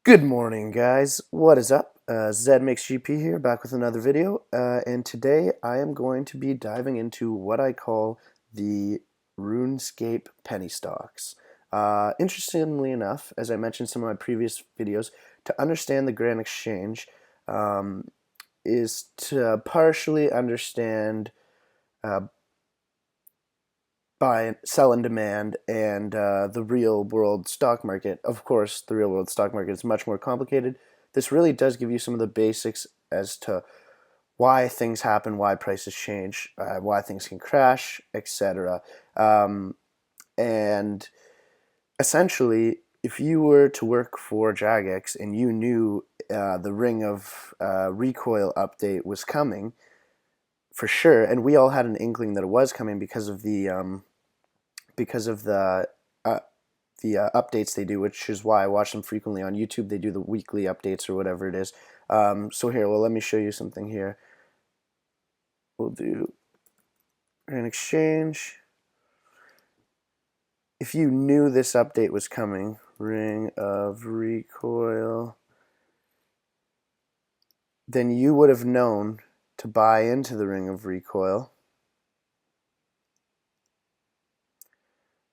Good morning, guys. What is up? Zed Makes GP here, back with another video. And today I am going to be diving into what I call the RuneScape penny stocks. Interestingly enough, as I mentioned in some of my previous videos, to understand the Grand Exchange is to partially understand uh, buy, sell, and demand, and the real world stock market. Of course, the real world stock market is much more complicated. This really does give you some of the basics as to why things happen, why prices change, why things can crash, etc. And essentially, if you were to work for Jagex and you knew the Ring of Recoil update was coming, for sure, and we all had an inkling that it was coming because of uh, the updates they do, which is why I watch them frequently on YouTube. They do the weekly updates or whatever it is. So here, well, let me show you something here. We'll do an exchange. If you knew this update was coming, Ring of Recoil, then you would have known to buy into the Ring of Recoil.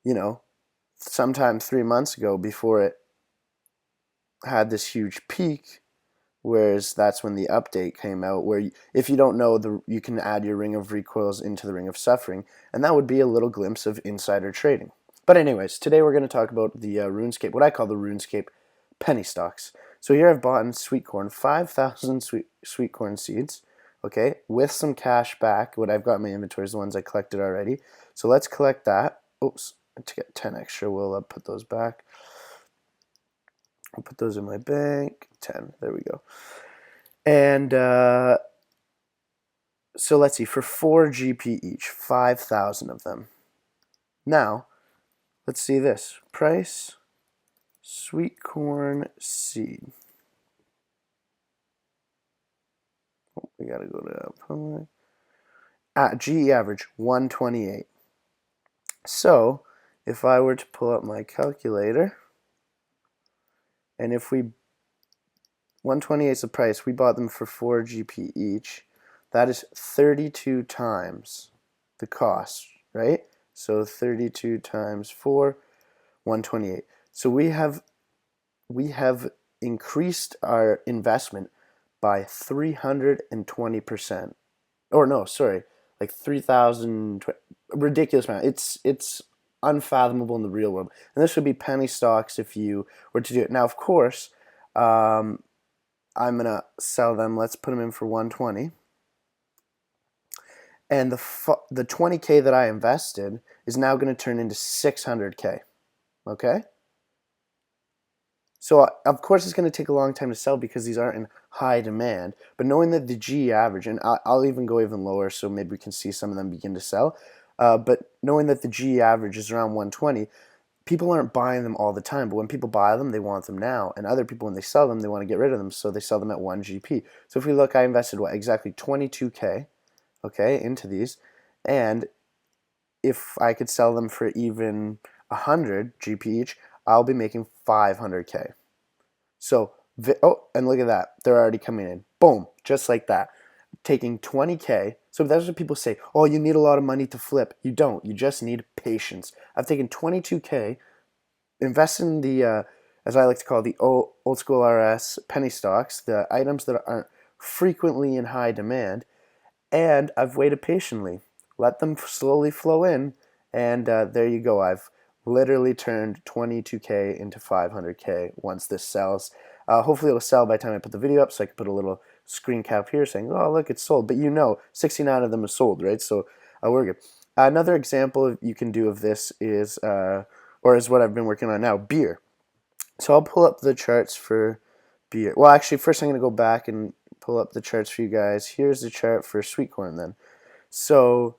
You know, sometime 3 months ago before it had this huge peak, whereas that's when the update came out, where if you don't know, you can add your Ring of Recoils into the Ring of Suffering, and that would be a little glimpse of insider trading. But anyways, today we're going to talk about the RuneScape, what I call the RuneScape penny stocks. So here I've bought in sweet corn, 5,000 sweet corn seeds, okay, with some cash back. What I've got in my inventory is the ones I collected already. So let's collect that. Oops, to get 10 extra, we'll put those back. I'll put those in my bank. 10, there we go. And so let's see, for 4 GP each, 5,000 of them. Now, let's see this. Price, sweet corn seed. Oh, we gotta go to GE average, 128. So, if I were to pull up my calculator, and if we 128 is the price, we bought them for 4 GP each. That is 32 times the cost, right? So 32 times 4, 128. So we have increased our investment by 320%. Or no, sorry, like 3,000, ridiculous amount. It's unfathomable in the real world. And this would be penny stocks if you were to do it. Now, of course, I'm gonna sell them. Let's put them in for 120. And the 20K that I invested is now going to turn into 600K. Okay? So of course it's going to take a long time to sell because these aren't in high demand. But knowing that the GE average, and I'll even go even lower, so maybe we can see some of them begin to sell. But knowing that the GE average is around 120, people aren't buying them all the time. But when people buy them, they want them now. And other people, when they sell them, they want to get rid of them, so they sell them at 1 GP. So if we look, I invested what, exactly 22K, okay, into these. And if I could sell them for even 100 GP each, I'll be making 500K. So, oh, and look at that. They're already coming in. Boom, just like that. Taking 20K. So that's what people say. Oh, you need a lot of money to flip. You don't. You just need patience. I've taken 22K, invested in the, as I like to call the old school RS penny stocks, the items that aren't frequently in high demand, and I've waited patiently. Let them slowly flow in, and there you go. I've literally turned 22K into 500K once this sells. Hopefully it'll sell by the time I put the video up, so I can put a little screen cap here saying, oh, look, it's sold. But 69 of them are sold, right? So we're good. Another example you can do of this is, or is what I've been working on now, beer. So I'll pull up the charts for beer. Well, actually, first I'm going to go back and pull up the charts for you guys. Here's the chart for sweet corn then. So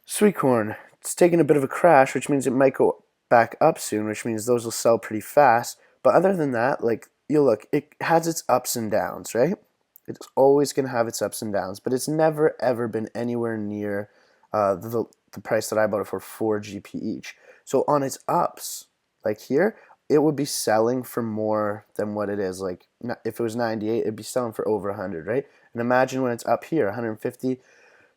sweet corn, it's taking a bit of a crash, which means it might go back up soon, which means those will sell pretty fast. But other than that, like, you look, it has its ups and downs, right? It's always going to have its ups and downs, but it's never, ever been anywhere near the price that I bought it for 4 GP each. So on its ups, like here, it would be selling for more than what it is. Like if it was 98, it'd be selling for over 100, right? And imagine when it's up here, 150.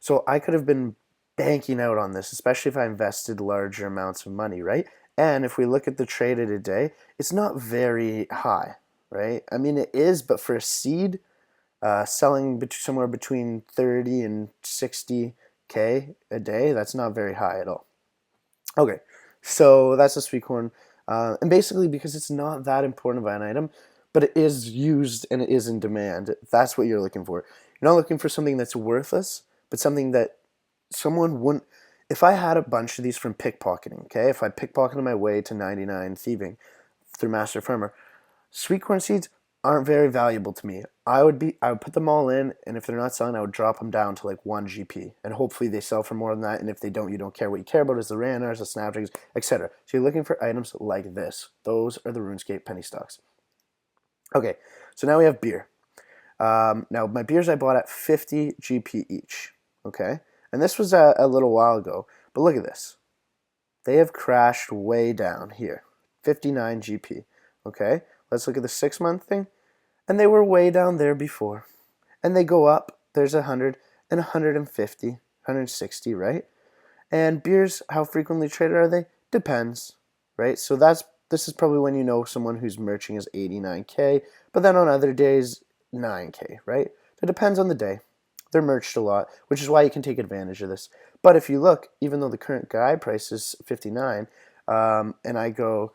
So I could have been banking out on this, especially if I invested larger amounts of money, right? And if we look at the trade of today, it's not very high, right? I mean, it is, but for a seed, selling somewhere between 30 and 60K a day, that's not very high at all. Okay, so that's a sweet corn. And basically, because it's not that important of an item, but it is used and it is in demand, that's what you're looking for. You're not looking for something that's worthless, but something that someone wouldn't. If I had a bunch of these from pickpocketing, okay, if I pickpocketed my way to 99 thieving through Master Farmer, sweet corn seeds aren't very valuable to me. I would put them all in, and if they're not selling, I would drop them down to like 1 GP, and hopefully they sell for more than that. And if they don't, you don't care. What you care about is the Ranars, the Snapdragons, etc. So you're looking for items like this. Those are the RuneScape penny stocks. Okay, so now we have beer. Now my beers I bought at 50 GP each. Okay, and this was a little while ago, but look at this. They have crashed way down here, 59 GP. Okay, let's look at the 6-month thing. And they were way down there before. And they go up. There's 100 and 150, 160, right? And beers, how frequently traded are they? Depends, right? So this is probably when you know someone who's merching is 89K, but then on other days, 9K, right? It depends on the day. They're merched a lot, which is why you can take advantage of this. But if you look, even though the current guide price is 59, and I go,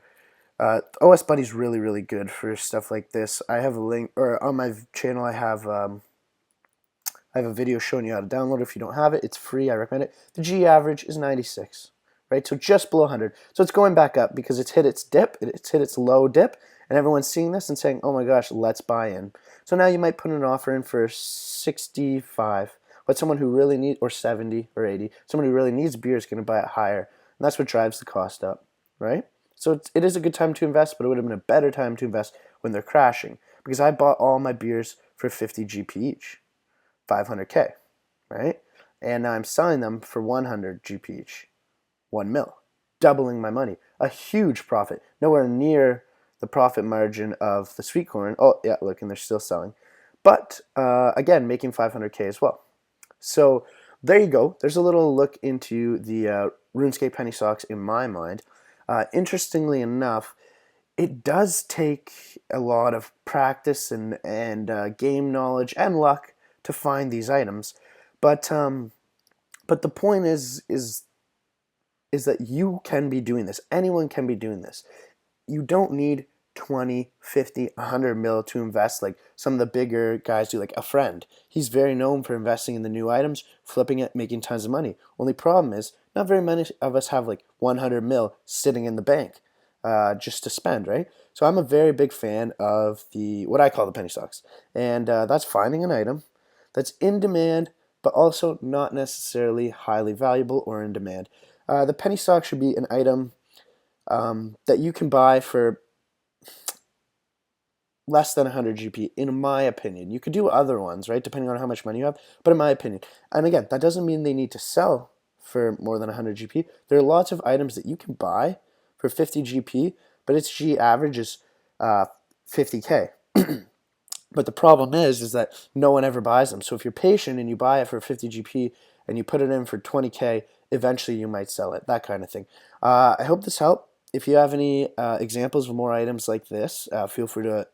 OS Buddy's really, really good for stuff like this. I have a link, or on my channel I have a video showing you how to download it. If you don't have it, it's free. I recommend it. The G average is 96, right? So just below 100. So it's going back up because it's hit its dip, it's hit its low dip, and everyone's seeing this and saying, oh my gosh, let's buy in. So now you might put an offer in for 65. But someone who really needs, or 70 or 80, someone who really needs beer is going to buy it higher. And that's what drives the cost up, right? So it is a good time to invest, but it would have been a better time to invest when they're crashing. Because I bought all my beers for 50 GP each, 500K, right? And now I'm selling them for 100 GP each, 1 mil, doubling my money. A huge profit, nowhere near the profit margin of the sweet corn. Oh, yeah, look, and they're still selling. But again, making 500K as well. So there you go. There's a little look into the RuneScape penny stocks in my mind. Interestingly enough, it does take a lot of practice and game knowledge and luck to find these items, but the point is that you can be doing this. Anyone can be doing this. You don't need 20, 50, 100 mil to invest like some of the bigger guys do, like a friend. He's very known for investing in the new items, flipping it, making tons of money. Only problem is, not very many of us have like 100 mil sitting in the bank just to spend, right? So I'm a very big fan of what I call the penny stocks. And that's finding an item that's in demand, but also not necessarily highly valuable or in demand. The penny stock should be an item that you can buy for less than 100 GP, in my opinion. You could do other ones, right, depending on how much money you have, but in my opinion. And again, that doesn't mean they need to sell for more than 100 GP. There are lots of items that you can buy for 50 GP, but its G average is 50K. But the problem is that no one ever buys them. So if you're patient and you buy it for 50 GP and you put it in for 20K, eventually you might sell it, that kind of thing. I hope this helped. If you have any examples of more items like this, feel free to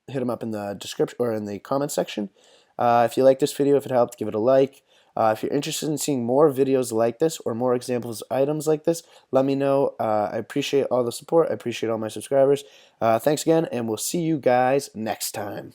hit them up in the description or in the comment section. If you like this video, if it helped, give it a like. If you're interested in seeing more videos like this or more examples of items like this, let me know. I appreciate all the support. I appreciate all my subscribers. Thanks again, and we'll see you guys next time.